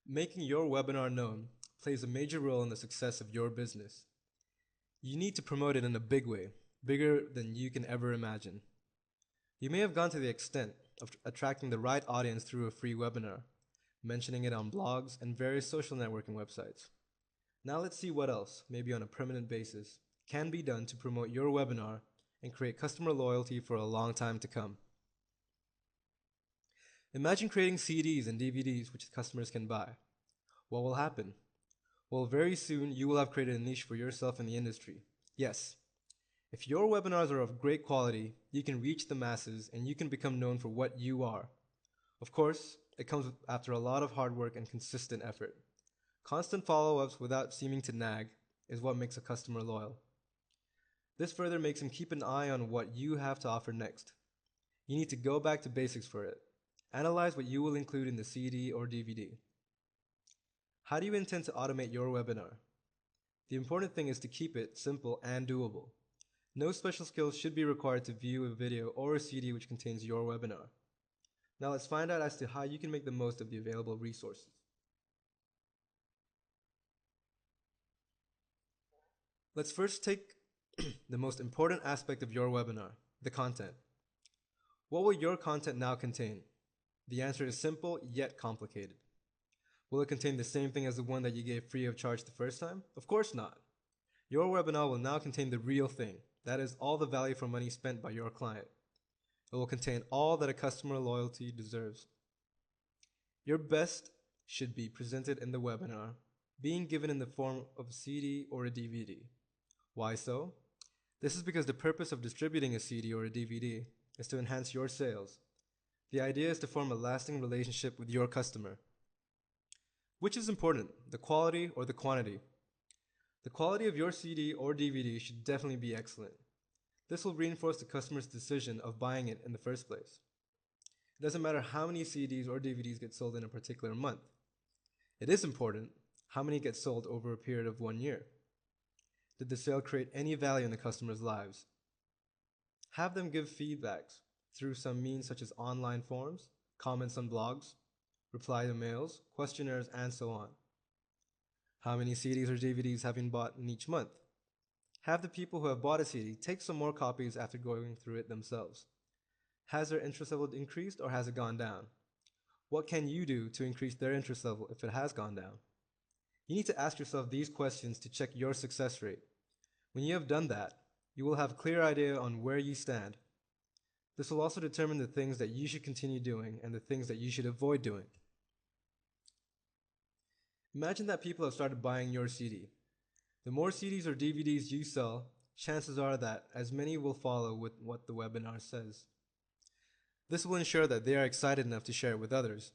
Making your webinar known plays a major role in the success of your business. You need to promote it in a big way, bigger than you can ever imagine. You may have gone to the extent of attracting the right audience through a free webinar, mentioning it on blogs and various social networking websites. Now let's see what else, maybe on a permanent basis, can be done to promote your webinar and create customer loyalty for a long time to come. Imagine creating CDs and DVDs which customers can buy. What will happen? Well, very soon you will have created a niche for yourself in the industry. Yes, if your webinars are of great quality, you can reach the masses and you can become known for what you are. Of course, it comes after a lot of hard work and consistent effort. Constant follow-ups without seeming to nag is what makes a customer loyal. This further makes him keep an eye on what you have to offer next. You need to go back to basics for it. Analyze what you will include in the CD or DVD. How do you intend to automate your webinar? The important thing is to keep it simple and doable. No special skills should be required to view a video or a CD which contains your webinar. Now let's find out as to how you can make the most of the available resources. Let's first take the most important aspect of your webinar, the content. What will your content now contain? The answer is simple yet complicated. Will it contain the same thing as the one that you gave free of charge the first time? Of course not. Your webinar will now contain the real thing, that is all the value for money spent by your client. It will contain all that a customer loyalty deserves. Your best should be presented in the webinar, being given in the form of a CD or a DVD. Why so? This is because the purpose of distributing a CD or a DVD is to enhance your sales. The idea is to form a lasting relationship with your customer. Which is important, the quality or the quantity? The quality of your CD or DVD should definitely be excellent. This will reinforce the customer's decision of buying it in the first place. It doesn't matter how many CDs or DVDs get sold in a particular month. It is important how many get sold over a period of 1 year. Did the sale create any value in the customer's lives? Have them give feedbacks through some means such as online forums, comments on blogs, reply to mails, questionnaires, and so on. How many CDs or DVDs have been bought in each month? Have the people who have bought a CD take some more copies after going through it themselves. Has their interest level increased or has it gone down? What can you do to increase their interest level if it has gone down? You need to ask yourself these questions to check your success rate. When you have done that, you will have a clear idea on where you stand. This will also determine the things that you should continue doing and the things that you should avoid doing. Imagine that people have started buying your CD. The more CDs or DVDs you sell, chances are that as many will follow with what the webinar says. This will ensure that they are excited enough to share it with others.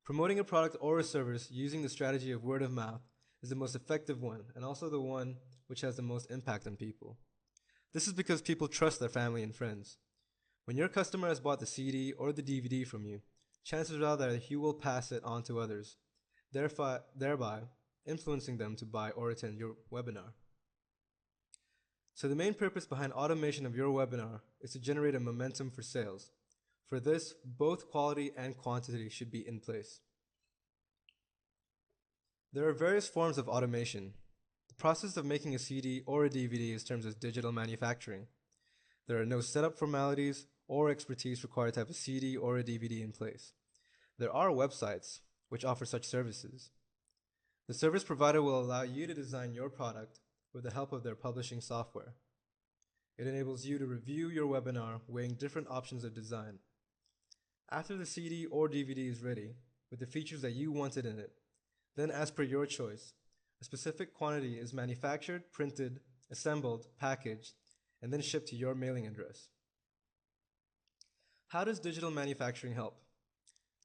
Promoting a product or a service using the strategy of word of mouth is the most effective one and also the one which has the most impact on people. This is because people trust their family and friends. When your customer has bought the CD or the DVD from you, chances are that you will pass it on to others, thereby influencing them to buy or attend your webinar. So the main purpose behind automation of your webinar is to generate a momentum for sales. For this, both quality and quantity should be in place. There are various forms of automation. The process of making a CD or a DVD is termed as digital manufacturing. There are no setup formalities or expertise required to have a CD or a DVD in place. There are websites which offer such services. The service provider will allow you to design your product with the help of their publishing software. It enables you to review your webinar weighing different options of design. After the CD or DVD is ready, with the features that you wanted in it, then as per your choice, a specific quantity is manufactured, printed, assembled, packaged, and then shipped to your mailing address. How does digital manufacturing help?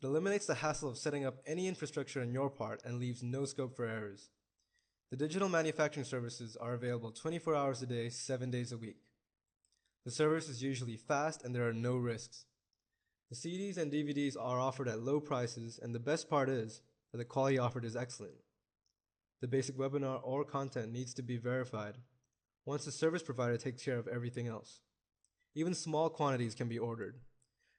It eliminates the hassle of setting up any infrastructure on your part and leaves no scope for errors. The digital manufacturing services are available 24 hours a day, 7 days a week. The service is usually fast and there are no risks. The CDs and DVDs are offered at low prices, and the best part is that the quality offered is excellent. The basic webinar or content needs to be verified once the service provider takes care of everything else. Even small quantities can be ordered.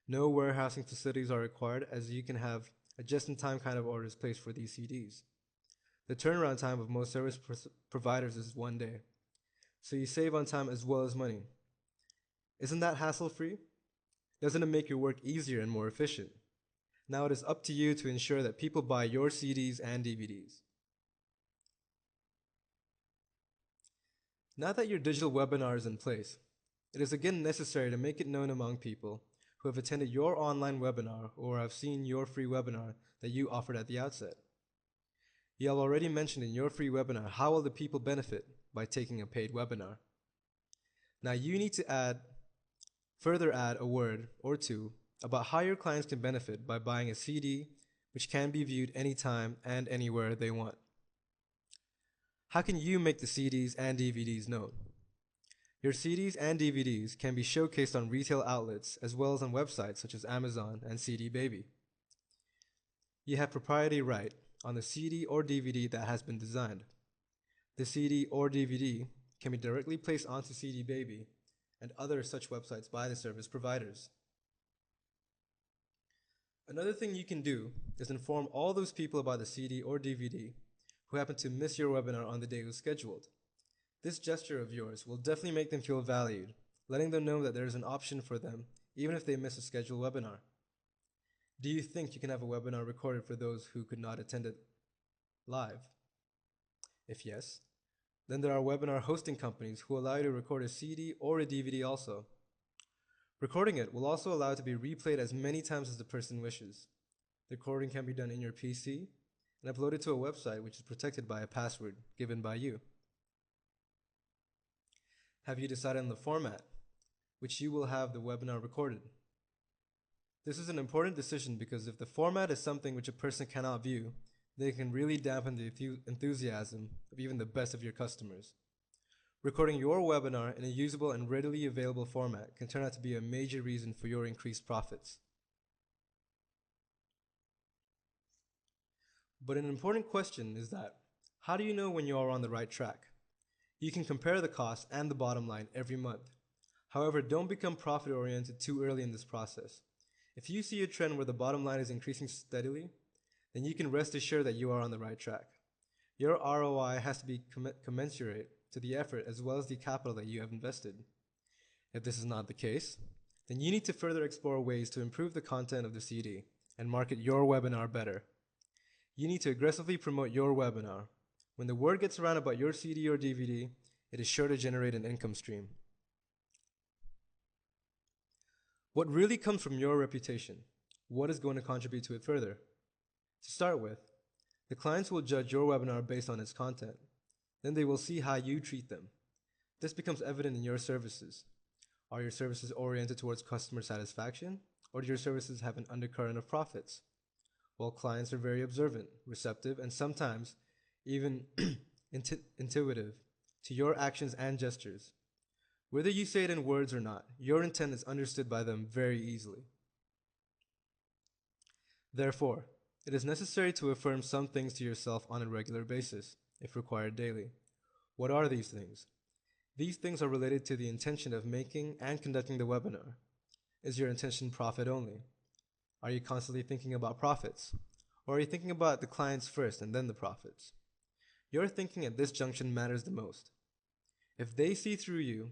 No warehousing facilities are required, as you can have a just-in-time kind of order is placed for these CDs. The turnaround time of most service providers is 1 day, so you save on time as well as money. Isn't that hassle-free? Doesn't it make your work easier and more efficient? Now it is up to you to ensure that people buy your CDs and DVDs. Now that your digital webinar is in place, it is again necessary to make it known among people who have attended your online webinar or have seen your free webinar that you offered at the outset. You have already mentioned in your free webinar how will the people benefit by taking a paid webinar. Now you need to further add a word or two about how your clients can benefit by buying a CD which can be viewed anytime and anywhere they want. How can you make the CDs and DVDs known? Your CDs and DVDs can be showcased on retail outlets as well as on websites such as Amazon and CD Baby. You have proprietary right on the CD or DVD that has been designed. The CD or DVD can be directly placed onto CD Baby and other such websites by the service providers. Another thing you can do is inform all those people about the CD or DVD who happen to miss your webinar on the day it was scheduled. This gesture of yours will definitely make them feel valued, letting them know that there is an option for them even if they miss a scheduled webinar. Do you think you can have a webinar recorded for those who could not attend it live? If yes, then there are webinar hosting companies who allow you to record a CD or a DVD also. Recording it will also allow it to be replayed as many times as the person wishes. The recording can be done in your PC and uploaded to a website which is protected by a password given by you. Have you decided on the format which you will have the webinar recorded? This is an important decision because if the format is something which a person cannot view, then it can really dampen the enthusiasm of even the best of your customers. Recording your webinar in a usable and readily available format can turn out to be a major reason for your increased profits. But an important question is that, how do you know when you are on the right track? You can compare the cost and the bottom line every month. However, don't become profit-oriented too early in this process. If you see a trend where the bottom line is increasing steadily, then you can rest assured that you are on the right track. Your ROI has to be commensurate to the effort as well as the capital that you have invested. If this is not the case, then you need to further explore ways to improve the content of the CD and market your webinar better. You need to aggressively promote your webinar. When the word gets around about your CD or DVD, it is sure to generate an income stream. What really comes from your reputation? What is going to contribute to it further? To start with, the clients will judge your webinar based on its content. Then they will see how you treat them. This becomes evident in your services. Are your services oriented towards customer satisfaction, or do your services have an undercurrent of profits? Well, clients are very observant, receptive, and sometimes even intuitive to your actions and gestures. Whether you say it in words or not, your intent is understood by them very easily. Therefore, it is necessary to affirm some things to yourself on a regular basis, if required daily. What are these things? These things are related to the intention of making and conducting the webinar. Is your intention profit only? Are you constantly thinking about profits? Or are you thinking about the clients first and then the profits? Your thinking at this junction matters the most. If they see through you,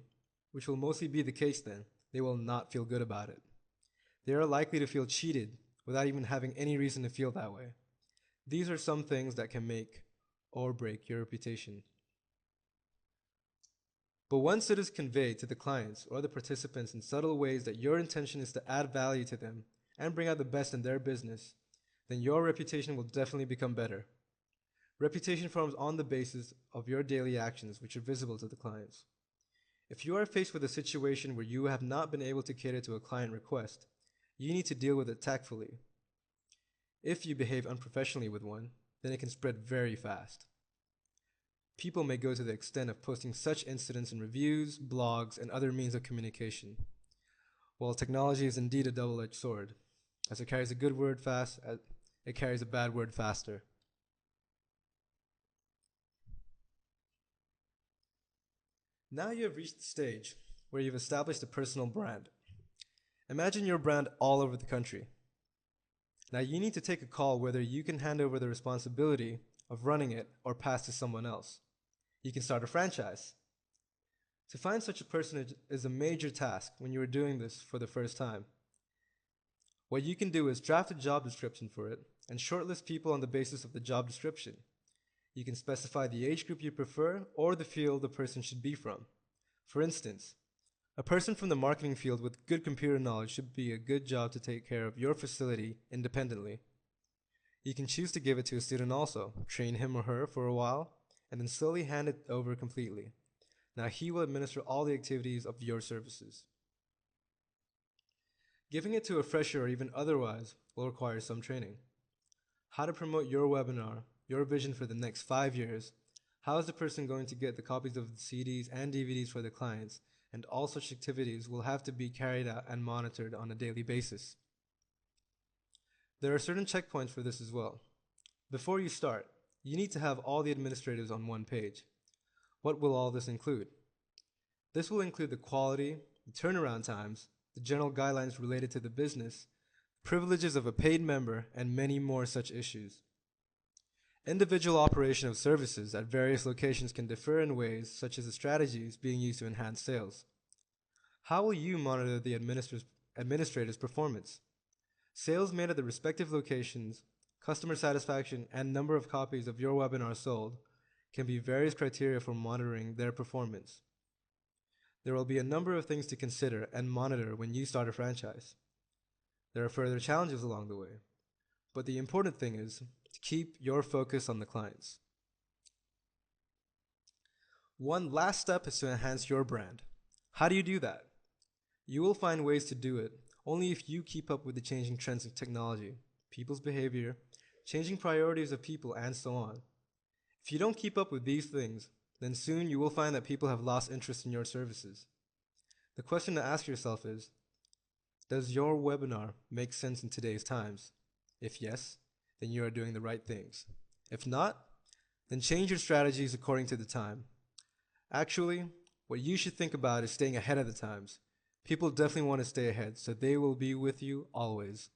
which will mostly be the case then, they will not feel good about it. They are likely to feel cheated without even having any reason to feel that way. These are some things that can make or break your reputation. But once it is conveyed to the clients or the participants in subtle ways that your intention is to add value to them and bring out the best in their business, then your reputation will definitely become better. Reputation forms on the basis of your daily actions which are visible to the clients. If you are faced with a situation where you have not been able to cater to a client request, you need to deal with it tactfully. If you behave unprofessionally with one, then it can spread very fast. People may go to the extent of posting such incidents in reviews, blogs, and other means of communication. While technology is indeed a double-edged sword, as it carries a good word fast, it carries a bad word faster. Now you have reached the stage where you've established a personal brand. Imagine your brand all over the country. Now you need to take a call whether you can hand over the responsibility of running it or pass to someone else. You can start a franchise. To find such a person is a major task when you are doing this for the first time. What you can do is draft a job description for it and shortlist people on the basis of the job description. You can specify the age group you prefer or the field the person should be from. For instance, a person from the marketing field with good computer knowledge should be a good job to take care of your facility independently. You can choose to give it to a student also, train him or her for a while, and then slowly hand it over completely. Now he will administer all the activities of your services. Giving it to a fresher or even otherwise will require some training. How to promote your webinar, your vision for the next 5 years, how is the person going to get the copies of the CDs and DVDs for the clients, and all such activities will have to be carried out and monitored on a daily basis. There are certain checkpoints for this as well. Before you start, you need to have all the administrators on one page. What will all this include? This will include the quality, the turnaround times, the general guidelines related to the business, privileges of a paid member, and many more such issues. Individual operation of services at various locations can differ in ways such as the strategies being used to enhance sales. How will you monitor the administrator's performance? Sales made at the respective locations, customer satisfaction, and number of copies of your webinar sold can be various criteria for monitoring their performance. There will be a number of things to consider and monitor when you start a franchise. There are further challenges along the way, but the important thing is to keep your focus on the clients. One last step is to enhance your brand. How do you do that? You will find ways to do it only if you keep up with the changing trends in technology, people's behavior, changing priorities of people, and so on. If you don't keep up with these things, then soon you will find that people have lost interest in your services. The question to ask yourself is, does your webinar make sense in today's times? If yes, then you are doing the right things. If not, then change your strategies according to the time. Actually, what you should think about is staying ahead of the times. People definitely want to stay ahead, so they will be with you always.